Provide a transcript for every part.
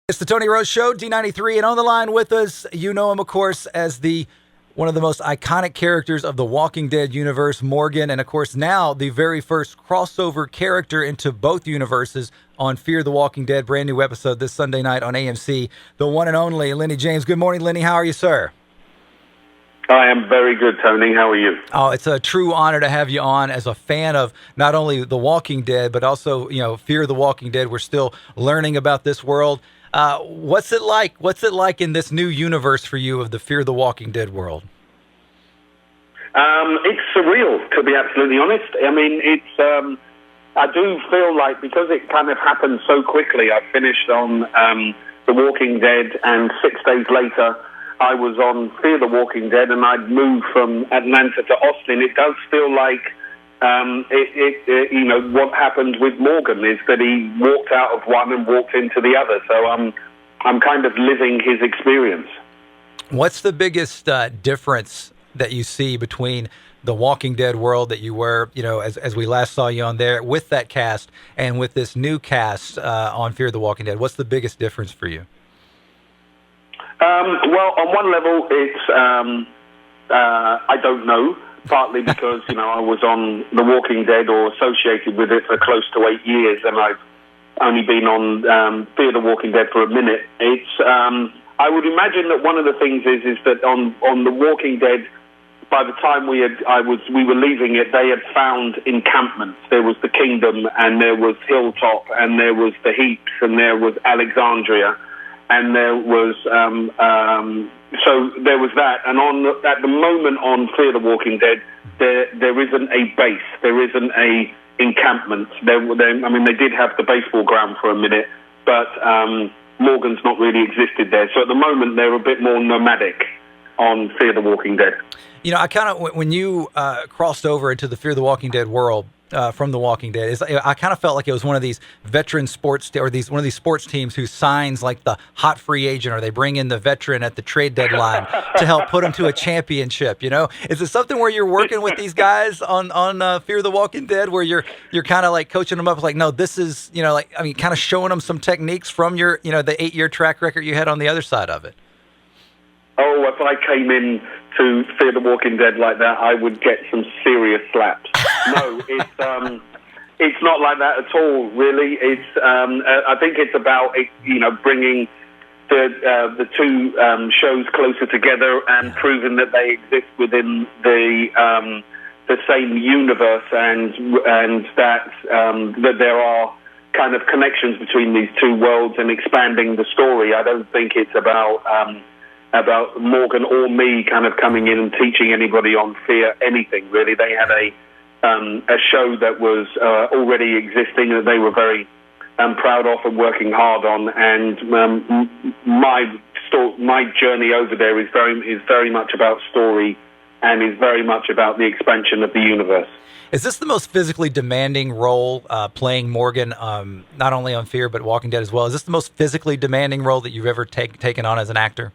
It's the Tony Rose Show, D93, and on the line with us, you know him, of course, as one of the most iconic characters of the Walking Dead universe, Morgan, and of course now the very first crossover character into both universes on Fear the Walking Dead, brand new episode this Sunday night on AMC, the one and only Lennie James. Good morning, Lennie. How are you, sir? I am very good, Tony. How are you? Oh, it's a true honor to have you on as a fan of not only The Walking Dead, but also, Fear the Walking Dead. We're still learning about this world. What's it like? What's it like in this new universe for you of the Fear the Walking Dead world? It's surreal, to be absolutely honest. I mean, I do feel like because it kind of happened so quickly, I finished on The Walking Dead, and 6 days later, I was on Fear the Walking Dead, and I'd moved from Atlanta to Austin. It does feel like, what happened with Morgan is that he walked out of one and walked into the other. So I'm kind of living his experience. What's the biggest difference that you see between the Walking Dead world that you were, as we last saw you on there with that cast and with this new cast on Fear the Walking Dead? What's the biggest difference for you? Well, on one level, it's I don't know, partly because, I was on The Walking Dead or associated with it for close to 8 years, and I've only been on Fear the Walking Dead for a minute. I would imagine that one of the things is that on The Walking Dead, by the time we were leaving it, they had found encampments. There was the Kingdom, and there was Hilltop, and there was the Heaps, and there was Alexandria. And there was, so there was that. And at the moment on Fear the Walking Dead, there isn't a base. There isn't a encampment. They did have the baseball ground for a minute, but Morgan's not really existed there. So at the moment, they're a bit more nomadic on Fear the Walking Dead. I kind of, when you crossed over into the Fear the Walking Dead world, from The Walking Dead, I kind of felt like it was one of these veteran sports one of these sports teams who signs like the hot free agent, or they bring in the veteran at the trade deadline to help put them to a championship. Is it something where you're working with these guys on Fear the Walking Dead, where you're kind of like coaching them up, like, no, this is kind of showing them some techniques from your the 8-year track record you had on the other side of it? Oh, if I came in to Fear the Walking Dead like that, I would get some serious slaps. No, it's not like that at all, really. I think it's about bringing the two shows closer together and proving that they exist within the same universe, and that there are kind of connections between these two worlds and expanding the story. I don't think it's about Morgan or me kind of coming in and teaching anybody on Fear anything, really. They had a show that was already existing that they were very proud of and working hard on, and my journey over there is very much about story, and is very much about the expansion of the universe. Is this the most physically demanding role, playing Morgan, not only on Fear but Walking Dead as well? Is this the most physically demanding role that you've ever taken on as an actor?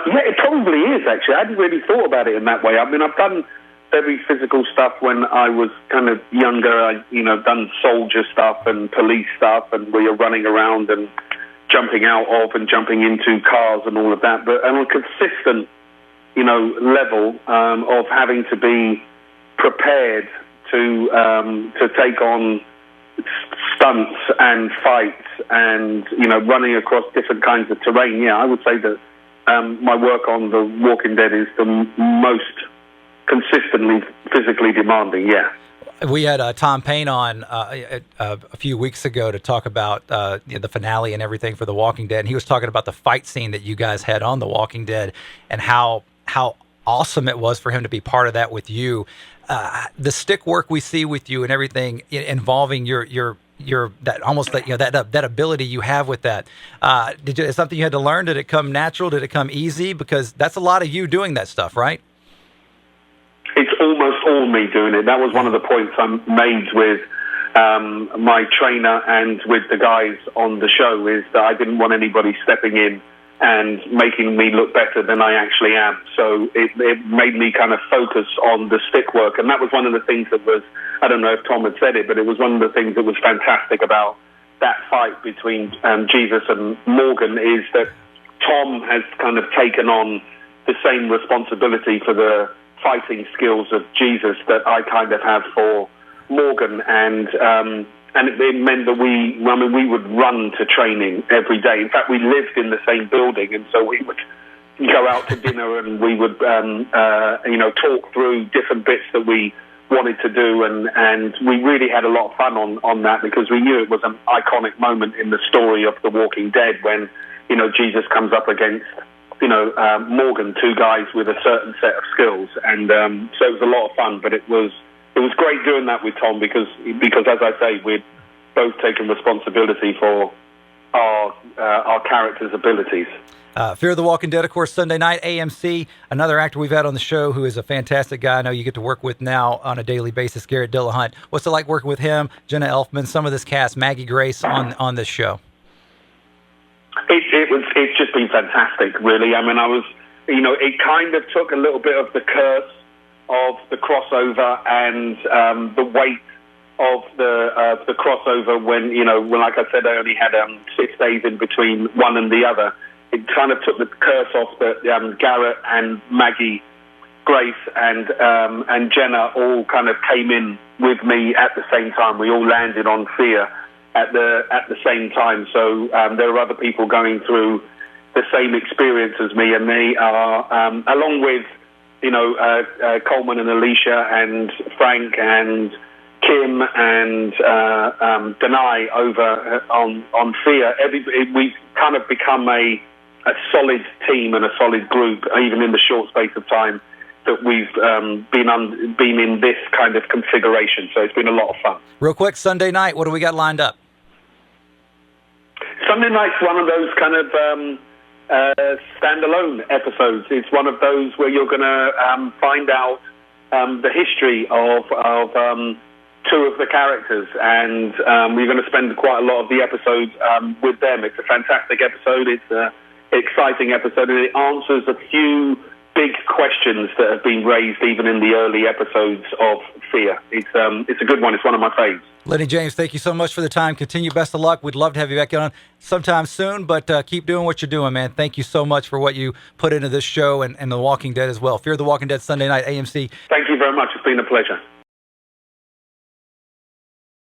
Yeah, it probably is, actually. I hadn't really thought about it in that way. I mean, I've done very physical stuff when I was kind of younger. I, done soldier stuff and police stuff, and where you're running around and jumping out of and jumping into cars and all of that. But on a consistent, level of having to be prepared to take on stunts and fights and, running across different kinds of terrain. Yeah, I would say that my work on The Walking Dead is the most consistently physically demanding, yeah. We had Tom Payne on a few weeks ago to talk about the finale and everything for The Walking Dead, and he was talking about the fight scene that you guys had on The Walking Dead and how awesome it was for him to be part of that with you. The stick work we see with you and everything involving your that almost like that ability you have with that. Is something you had to learn? Did it come natural? Did it come easy? Because that's a lot of you doing that stuff, right? It's almost all me doing it. That was one of the points I made with my trainer and with the guys on the show, is that I didn't want anybody stepping in and making me look better than I actually am. So it made me kind of focus on the stick work. And that was one of the things that was, I don't know if Tom had said it, but it was one of the things that was fantastic about that fight between Jesus and Morgan is that Tom has kind of taken on the same responsibility for the fighting skills of Jesus that I kind of have for Morgan, and it meant that we would run to training every day. In fact, we lived in the same building, and so we would go out to dinner, and we would talk through different bits that we wanted to do, and we really had a lot of fun on that, because we knew it was an iconic moment in the story of The Walking Dead when Jesus comes up against Morgan, two guys with a certain set of skills, and so it was a lot of fun. But it was great doing that with Tom because as I say, we'd both taken responsibility for our characters' abilities. Fear of the Walking Dead, of course, Sunday night, AMC. Another actor we've had on the show who is a fantastic guy. I know you get to work with now on a daily basis, Garrett Dillahunt. What's it like working with him, Jenna Elfman, some of this cast, Maggie Grace on this show? It's just been fantastic, really. I mean, it kind of took a little bit of the curse of the crossover and the weight of the crossover when like I said, I only had 6 days in between one and the other. It kind of took the curse off that Garrett and Maggie Grace and Jenna all kind of came in with me at the same time. We all landed on Fear at the same time. So there are other people going through the same experience as me, and they are along with Coleman and Alicia and Frank and Kim and Denai over on Fear. We've kind of become a solid team and a solid group, even in the short space of time that we've been in this kind of configuration. So it's been a lot of fun. Real quick, Sunday night, what do we got lined up? Sunday night's one of those kind of standalone episodes. It's one of those where you're going to find out the history of two of the characters, and we're going to spend quite a lot of the episode with them. It's a fantastic episode. It's an exciting episode, and it answers a few big questions that have been raised even in the early episodes of Fear. It's a good one. It's one of my faves. Lennie James, thank you so much for the time. Continue best of luck. We'd love to have you back on sometime soon, but keep doing what you're doing, man. Thank you so much for what you put into this show and The Walking Dead as well. Fear the Walking Dead, Sunday night, AMC. Thank you very much. It's been a pleasure.